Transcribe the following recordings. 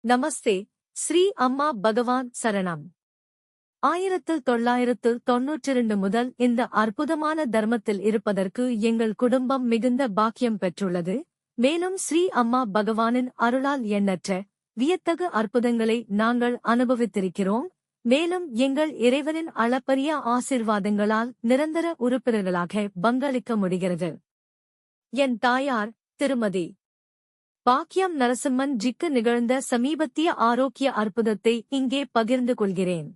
நமஸ்தே. ஸ்ரீ அம்மா பகவான் சரணம். 1992 முதல் இந்த அற்புதமான தர்மத்தில் இருப்பதற்கு எங்கள் குடும்பம் மிகுந்த பாக்கியம் பெற்றுள்ளது. மேலும் ஸ்ரீ அம்மா பகவானின் அருளால் எண்ணற்ற வியத்தகு அற்புதங்களை நாங்கள் அனுபவித்திருக்கிறோம். மேலும் எங்கள் இறைவனின் அளப்பரிய ஆசீர்வாதங்களால் நிரந்தர உறுப்பினர்களாக பங்களிக்க முடிகிறது. என் தாயார் திருமதி பாக்கியம் நரசிம்மன் ஜிக்கு நிகழ்ந்த சமீபத்திய ஆரோக்கிய அற்புதத்தை இங்கே பகிர்ந்து கொள்கிறேன்.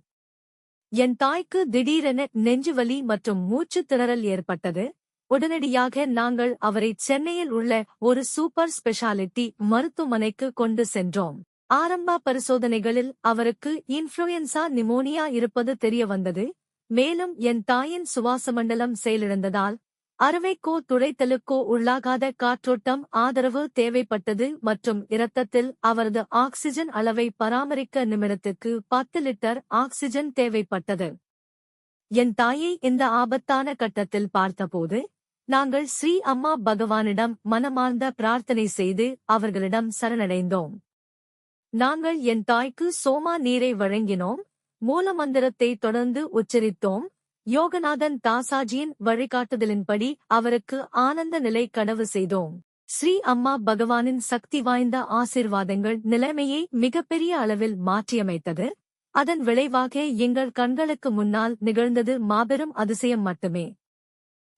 என் தாய்க்கு திடீரென நெஞ்சுவலி மற்றும் மூச்சுத் திணறல் ஏற்பட்டது. உடனடியாக நாங்கள் அவரை சென்னையில் உள்ள ஒரு சூப்பர் ஸ்பெஷாலிட்டி மருத்துவமனைக்கு கொண்டு சென்றோம். ஆரம்ப பரிசோதனைகளில் அவருக்கு இன்ஃப்ளூயன்சா நிமோனியா இருப்பது தெரியவந்தது. மேலும் என் தாயின் சுவாசமண்டலம் செயலிழந்ததால் அறுவைக்கோ துடைத்தலுக்கோ உள்ளாகாத காற்றோட்டம் ஆதரவு தேவைப்பட்டது மற்றும் இரத்தத்தில் அவரது ஆக்சிஜன் அளவை பராமரிக்க நிமிடத்துக்கு 10 லிட்டர் ஆக்சிஜன் தேவைப்பட்டது. என் தாயை இந்த ஆபத்தான கட்டத்தில் பார்த்தபோது நாங்கள் ஸ்ரீ அம்மா பகவானிடம் மனமார்ந்த பிரார்த்தனை செய்து அவர்களிடம் சரணடைந்தோம். நாங்கள் என் தாய்க்கு சோமா நீரை வழங்கினோம். மூலமந்திரத்தை தொடர்ந்து உச்சரித்தோம். யோகநாதன் தாசாஜியின் வழிகாட்டுதலின்படி அவருக்கு ஆனந்த நிலை கனவு செய்தோம். ஸ்ரீ அம்மா பகவானின் சக்தி வாய்ந்த ஆசீர்வாதங்கள் நிலைமையை மிகப்பெரிய அளவில் மாற்றியமைத்தது. அதன் விளைவாக எங்கள் கண்களுக்கு முன்னால் நிகழ்ந்தது மாபெரும் அதிசயம் மட்டுமே.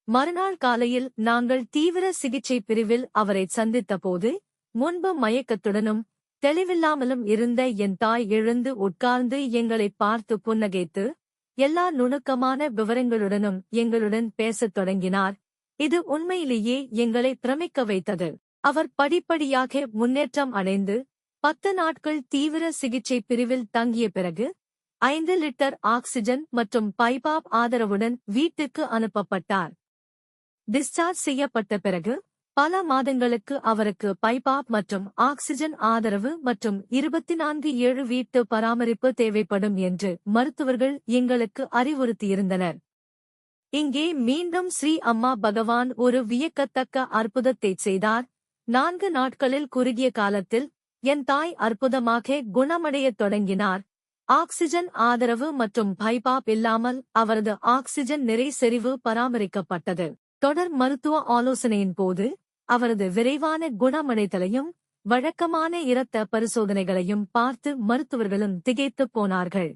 மறுநாள் காலையில் நாங்கள் தீவிர சிகிச்சை பிரிவில் அவரை சந்தித்தபோது முன்பு மயக்கத்துடனும் தெளிவில்லாமலும் இருந்த என் தாய் எழுந்து உட்கார்ந்து எங்களை பார்த்து புன்னகைத்து எல்லா நுணுக்கமான விவரங்களுடனும் எங்களுடன் பேசத் தொடங்கினார். இது உண்மையிலேயே எங்களை பிரமிக்க வைத்தது. அவர் படிப்படியாக முன்னேற்றம் அடைந்து 10 நாட்கள் தீவிர சிகிச்சை பிரிவில் தங்கிய பிறகு 5 லிட்டர் ஆக்சிஜன் மற்றும் பைபாப் ஆதரவுடன் வீட்டுக்கு அனுப்பப்பட்டார். டிஸ்சார்ஜ் செய்யப்பட்ட பிறகு பல மாதங்களுக்கு அவருக்கு பைபாப் மற்றும் ஆக்சிஜன் ஆதரவு மற்றும் 24/7 வீட்டு பராமரிப்பு தேவைப்படும் என்று மருத்துவர்கள் எங்களுக்கு அறிவுறுத்தியிருந்தனர். இங்கே மீண்டும் ஸ்ரீ அம்மா பகவான் ஒரு வியக்கத்தக்க அற்புதத்தைச் செய்தார். 4 நாட்களில் குறுகிய காலத்தில் என் தாய் அற்புதமாக குணமடையத் தொடங்கினார். ஆக்சிஜன் ஆதரவு மற்றும் பைபாப் இல்லாமல் அவரது ஆக்சிஜன் நிறை செறிவு பராமரிக்கப்பட்டது. தொடர் மருத்துவ ஆலோசனையின் போது அவரது விரைவான குணமடைதலையும் வழக்கமான இரத்த பரிசோதனைகளையும் பார்த்து மருத்துவர்களும் திகைத்துப் போனார்கள்.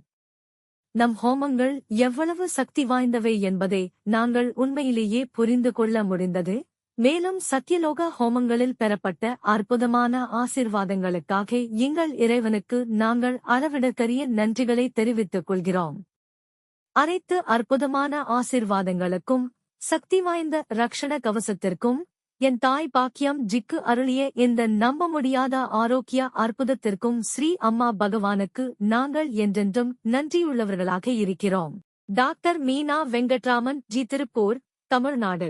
நம் ஹோமங்கள் எவ்வளவு சக்தி வாய்ந்தவை என்பதை நாங்கள் உண்மையிலேயே புரிந்து கொள்ள முடிந்தது. மேலும் சத்யலோக ஹோமங்களில் பெறப்பட்ட அற்புதமான ஆசீர்வாதங்களுக்காக எங்கள் இறைவனுக்கு நாங்கள் அளவிடற்கரிய நன்றிகளை தெரிவித்துக் கொள்கிறோம். அனைத்து அற்புதமான ஆசீர்வாதங்களுக்கும் சக்தி வாய்ந்த ரக்ஷண கவசத்திற்கும் என் தாய் பாக்கியம் ஜிக்கு அருளிய இந்த நம்ப முடியாத ஆரோக்கிய அற்புதத்திற்கும் ஸ்ரீ அம்மா பகவானுக்கு நாங்கள் என்றென்றும் நன்றியுள்ளவர்களாக இருக்கிறோம். டாக்டர் மீனா வெங்கட்ராமன் ஜி, திருப்பூர், தமிழ்நாடு.